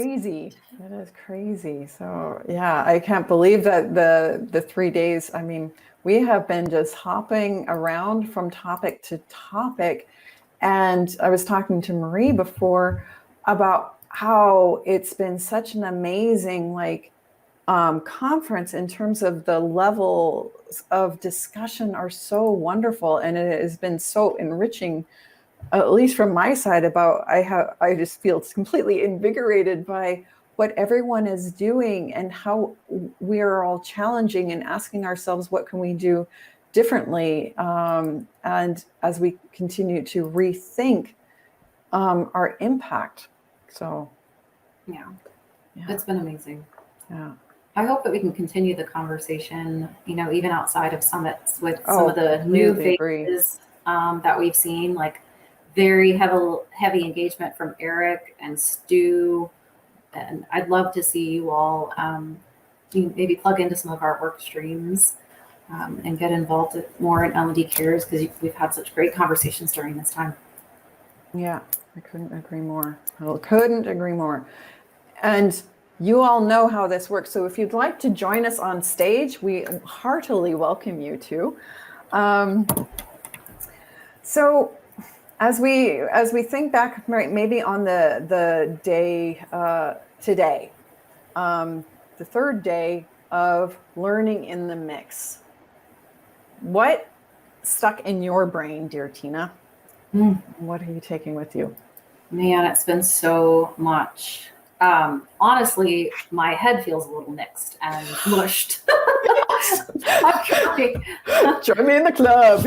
crazy. It is crazy. So yeah, I can't believe that the 3 days. I mean, we have been just hopping around from topic to topic. And I was talking to Marie before about how it's been such an amazing conference in terms of the levels of discussion are so wonderful, and it has been so enriching, at least from my side. I just feel completely invigorated by what everyone is doing and how we are all challenging and asking ourselves, what can we do differently? And as we continue to rethink our impact. So, yeah, it's been amazing. Yeah. I hope that we can continue the conversation, even outside of summits with some of the new faces that we've seen, like very heavy engagement from Eric and Stu. And I'd love to see you all maybe plug into some of our work streams and get involved more in L&D Cares, because we've had such great conversations during this time. Yeah, I couldn't agree more. And you all know how this works. So if you'd like to join us on stage, we heartily welcome you to. So as we think back, right, maybe on the day today, the third day of learning in the mix, what stuck in your brain, dear Tina? What are you taking with you? Man, it's been so much. Honestly, my head feels a little mixed and mushed. Join me in the club.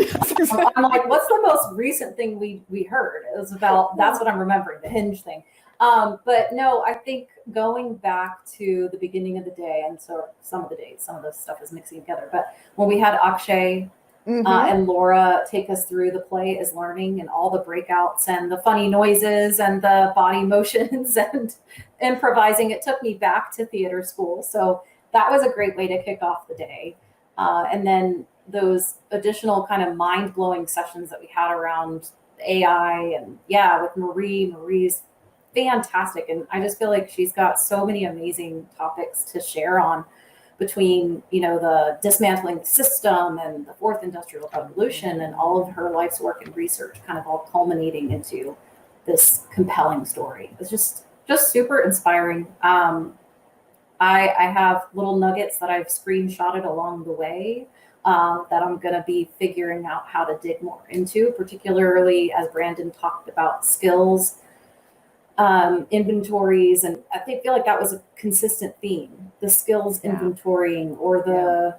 I'm like, what's the most recent thing we heard? It was about, that's what I'm remembering, the Hinge thing. But no, I think going back to the beginning of the day, and so some of the stuff is mixing together, but when we had Akshay and Laura take us through the play is learning and all the breakouts and the funny noises and the body motions and improvising, it took me back to theater school. So that was a great way to kick off the day. And then those additional kind of mind-blowing sessions that we had around AI and with Marie's fantastic. And I just feel like she's got so many amazing topics to share on, between, the dismantling the system and the fourth industrial revolution and all of her life's work and research kind of all culminating into this compelling story. It's just super inspiring. I have little nuggets that I've screenshotted along the way that I'm going to be figuring out how to dig more into, particularly as Brandon talked about skills, inventories. And I feel like that was a consistent theme, the skills inventorying, or the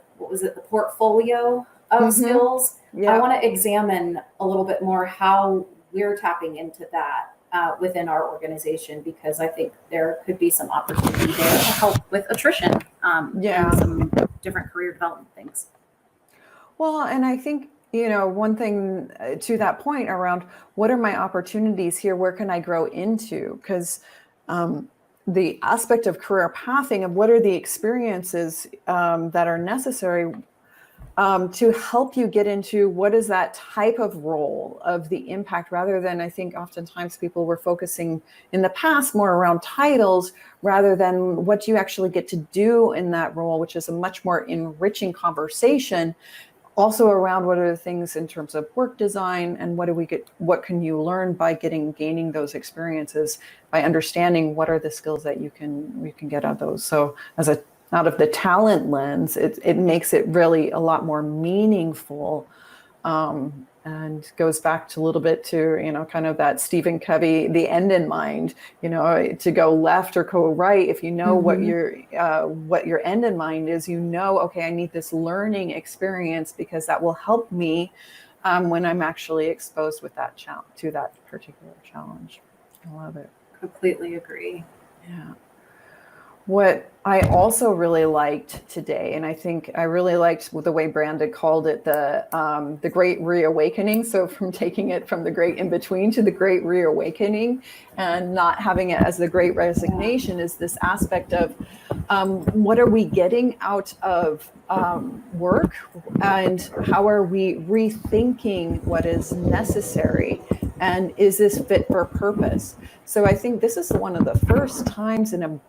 portfolio of skills. I want to examine a little bit more how we're tapping into that within our organization, because I think there could be some opportunity there to help with attrition and some different career development things. Well, and I think, one thing to that point around what are my opportunities here? Where can I grow into? Because the aspect of career pathing, of what are the experiences that are necessary to help you get into what is that type of role of the impact, rather than, I think oftentimes people were focusing in the past more around titles rather than what you actually get to do in that role, which is a much more enriching conversation. Also around what are the things in terms of work design, and what can you learn by gaining those experiences, by understanding what are the skills that you can get out of those. So out of the talent lens, it makes it really a lot more meaningful, and goes back to a little bit to, kind of that Stephen Covey, the end in mind, to go left or go right. If you know what your end in mind is, okay, I need this learning experience because that will help me when I'm actually exposed with to that particular challenge. I love it. Completely agree. Yeah. What I also really liked today, and I think I really liked the way Brandon called it, the Great Reawakening. So from taking it from the Great In-Between to the Great Reawakening, and not having it as the Great Resignation, is this aspect of what are we getting out of work, and how are we rethinking what is necessary, and is this fit for purpose? So I think this is one of the first times in the,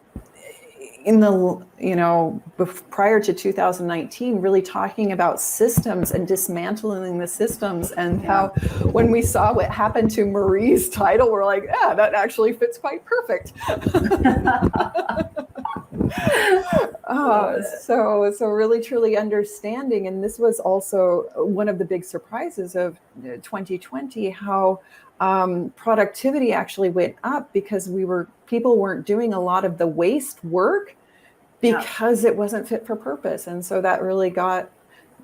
prior to 2019, really talking about systems and dismantling the systems, and how when we saw what happened to Marie's title, we're like, yeah, that actually fits quite perfect. So really truly understanding, and this was also one of the big surprises of 2020, how productivity actually went up because people weren't doing a lot of the waste work because it wasn't fit for purpose. And so that really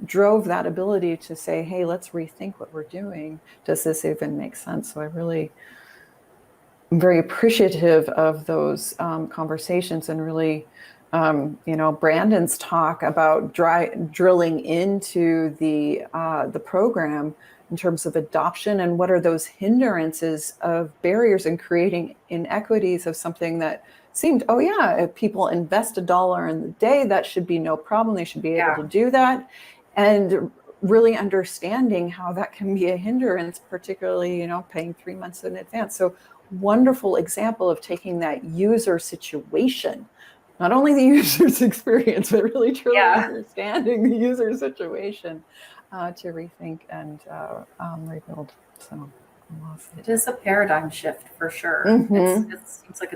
drove that ability to say, hey, let's rethink what we're doing. Does this even make sense? So I'm very appreciative of those conversations, and really, Brandon's talk about drilling into the program in terms of adoption, and what are those hindrances of barriers and creating inequities of something that seemed, oh yeah, if people invest $1 in the day, that should be no problem. They should be able to do that. And really understanding how that can be a hindrance, particularly, paying 3 months in advance. So wonderful example of taking that user situation, not only the user's experience, but really truly understanding the user situation to rethink and rebuild. So it is a paradigm shift for sure. Mm-hmm. It seems like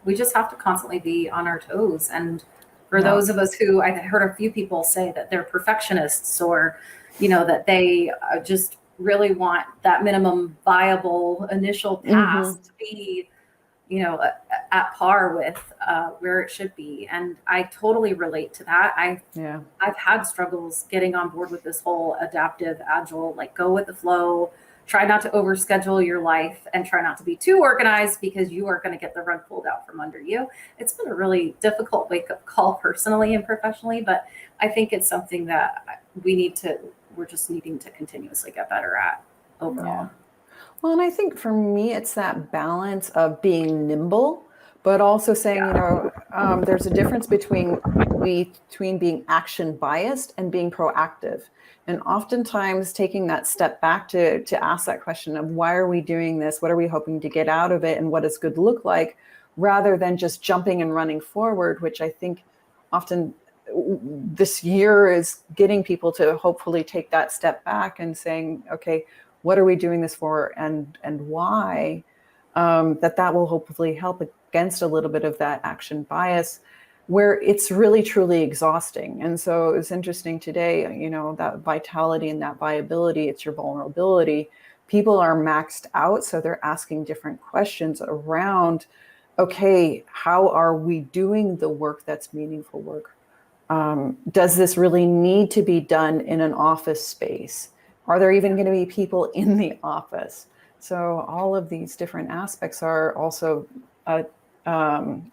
we just have to constantly be on our toes. And for those of us who, I've heard a few people say that they're perfectionists, or, that they just really want that minimum viable initial task to be, at par with where it should be. And I totally relate to that. I've had struggles getting on board with this whole adaptive, agile, like go with the flow, try not to overschedule your life, and try not to be too organized, because you are going to get the rug pulled out from under you. It's been a really difficult wake-up call personally and professionally, but I think it's something that we're just needing to continuously get better at overall. Yeah. Well, and I think for me, it's that balance of being nimble, but also saying, there's a difference between being action biased and being proactive. And oftentimes taking that step back to ask that question of, why are we doing this? What are we hoping to get out of it? And what does good look like? Rather than just jumping and running forward, which I think often this year is getting people to hopefully take that step back and saying, okay, what are we doing this for, and why? That will hopefully help against a little bit of that action bias, where it's really truly exhausting. And so it's interesting today, that vitality and that viability, it's your vulnerability. People are maxed out, so they're asking different questions around, okay, how are we doing the work that's meaningful work? Does this really need to be done in an office space? Are there even going to be people in the office? So all of these different aspects are also a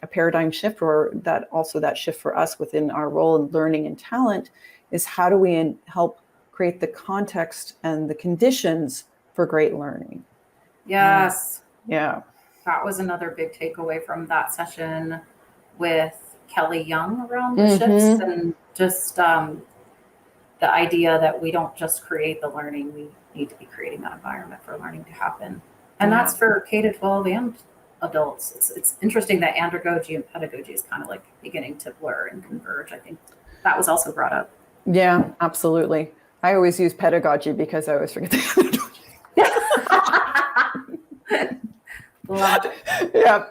paradigm shift, or that shift for us within our role in learning and talent is, how do we help create the context and the conditions for great learning? Yes. Yeah. That was another big takeaway from that session with Kelly Young around the shifts, and just the idea that we don't just create the learning, we need to be creating that environment for learning to happen. And that's for K-12 and adults. It's interesting that andragogy and pedagogy is kind of like beginning to blur and converge. I think that was also brought up. Yeah, absolutely. I always use pedagogy because I always forget the yeah.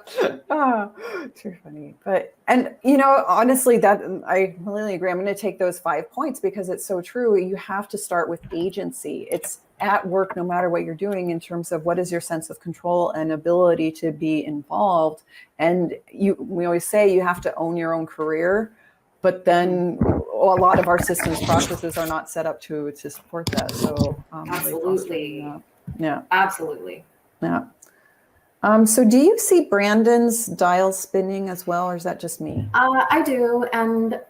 Too funny. But, and honestly, that I really agree. I'm going to take those 5 points because it's so true. You have to start with agency. It's at work, no matter what you're doing, in terms of what is your sense of control and ability to be involved. And we always say you have to own your own career, but then a lot of our systems processes are not set up to support that. So absolutely. Really yeah. Absolutely. Yeah. So do you see Brandon's dial spinning as well, or is that just me? I do. And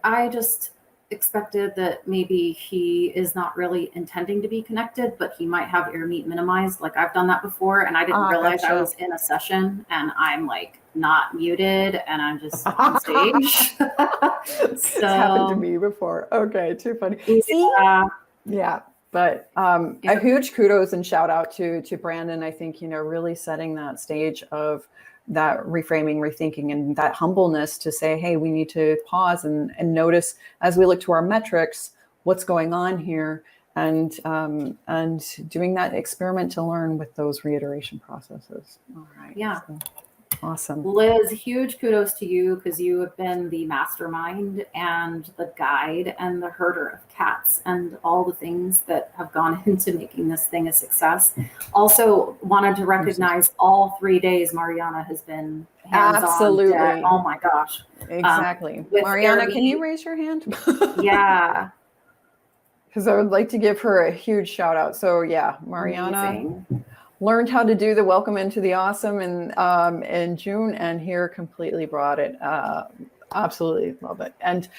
expected that maybe he is not really intending to be connected, but he might have air meet minimized. Like I've done that before, and I didn't realize I Gotcha. was in a session and I'm like not muted and I'm just on stage. It's happened to So me before. Okay, too funny. See? yeah, Yeah. But a huge kudos and shout out to Brandon. I think, really setting that stage of that reframing, rethinking, and that humbleness to say, hey, we need to pause and notice as we look to our metrics, what's going on here, and doing that experiment to learn with those reiteration processes. All right. yeah. So, awesome. Liz, huge kudos to you because you have been the mastermind and the guide and the herder of cats and all the things that have gone into making this thing a success. Also, wanted to recognize all 3 days Mariana has been hands-on. Absolutely. Oh my gosh. Exactly. With Mariana, Air can you Meet. raise your hand? Yeah. Because I would like to give her a huge shout out. So yeah, Mariana Amazing. learned how to do the welcome into the awesome in June, and here completely brought it. Absolutely love it. And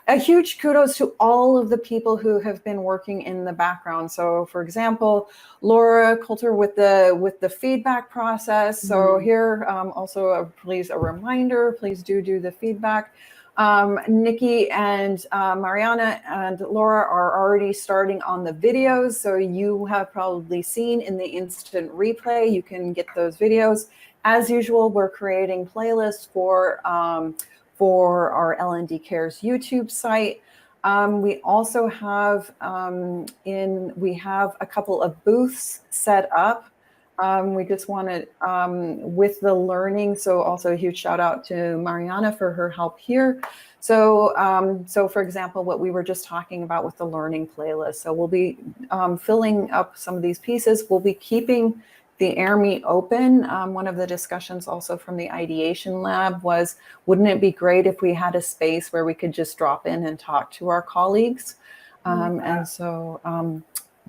a huge kudos to all of the people who have been working in the background. So for example, Laura Coulter with the feedback process. So here also please a reminder, please do the feedback. Nikki and Mariana and Laura are already starting on the videos. So you have probably seen in the instant replay, you can get those videos. As usual, we're creating playlists for our L&D Cares YouTube site. We also have we have a couple of booths set up. We just wanted with the learning. So also a huge shout out to Mariana for her help here. So for example, what we were just talking about with the learning playlist. So we'll be filling up some of these pieces. We'll be keeping the Air Meet open. One of the discussions also from the ideation lab was, wouldn't it be great if we had a space where we could just drop in and talk to our colleagues? And so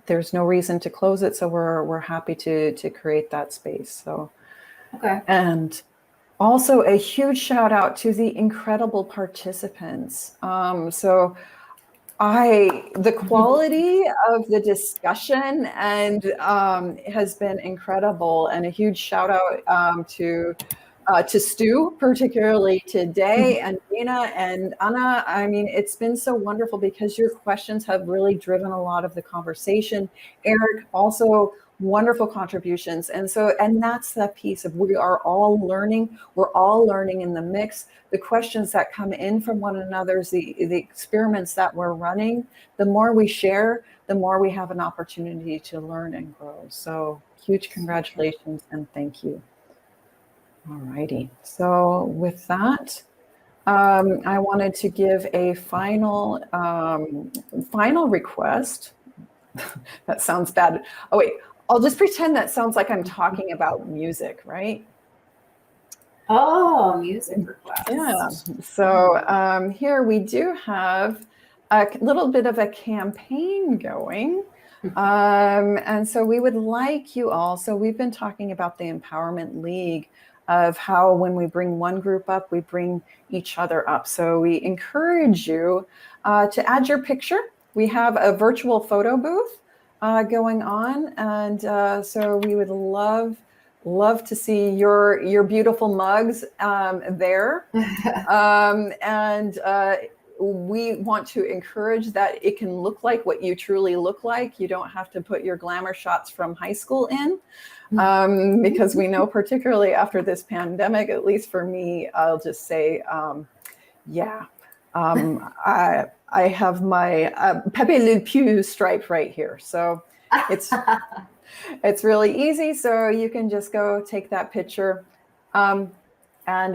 there's no reason to close it. So we're happy to create that space. So, Okay. And also a huge shout out to the incredible participants. The quality of the discussion and has been incredible, and a huge shout out to Stu, particularly today, and Dina and Anna. I mean, it's been so wonderful because your questions have really driven a lot of the conversation. Eric, also wonderful contributions. And that's the piece of we are all learning. We're all learning in the mix. The questions that come in from one another, the experiments that we're running, the more we share, the more we have an opportunity to learn and grow. So huge congratulations and thank you. All righty. So with that, I wanted to give a final request. That sounds bad. Oh wait, I'll just pretend that sounds like I'm talking about music, right? Oh, music request. Yeah. So here we do have a little bit of a campaign going. And so we would like you all, so we've been talking about the Empowerment League of how when we bring one group up, we bring each other up. So we encourage you to add your picture. We have a virtual photo booth going on. And so we would love to see your beautiful mugs there. We want to encourage that it can look like what you truly look like. You don't have to put your glamour shots from high school in, because we know, particularly after this pandemic, at least for me, I'll just say, I have my Pepe Le Pew stripe right here. So it's really easy. So you can just go take that picture, and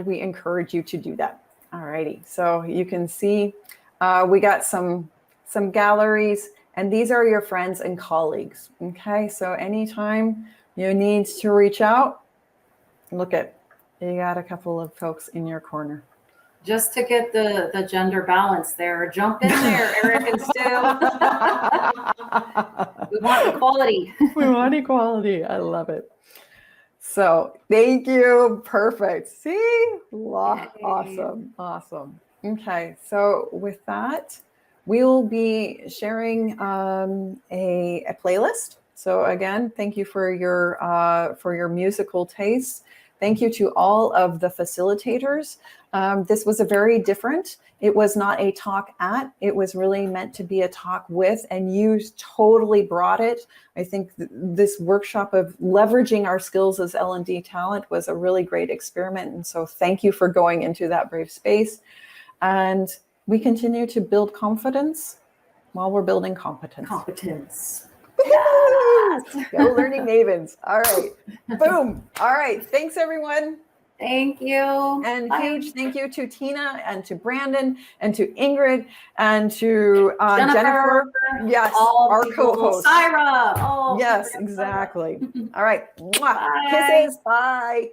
we encourage you to do that. All righty. So you can see we got some galleries, and these are your friends and colleagues. Okay. So anytime you need to reach out, look at, you got a couple of folks in your corner. Just to get the gender balance there. Jump in there, Eric and Stu. We want equality. We want equality. I love it. So thank you. Perfect. See? Awesome. Okay. So with that, we'll be sharing a playlist. So again, thank you for your musical tastes. Thank you to all of the facilitators. This was a very different. It was not a talk at. It was really meant to be a talk with, and you totally brought it. I think this workshop of leveraging our skills as L&D talent was a really great experiment. And so thank you for going into that brave space. And we continue to build confidence while we're building competence. Competence. Yes! Go learning mavens. All right. Boom. All right. Thanks, everyone. Thank you. And Bye. huge thank you to Tina and to Brandon and to Ingrid and to Jennifer. Yes, our co-host. Syra. Oh, yes, exactly. Syra. All right. Mwah. Bye. Kisses. Bye.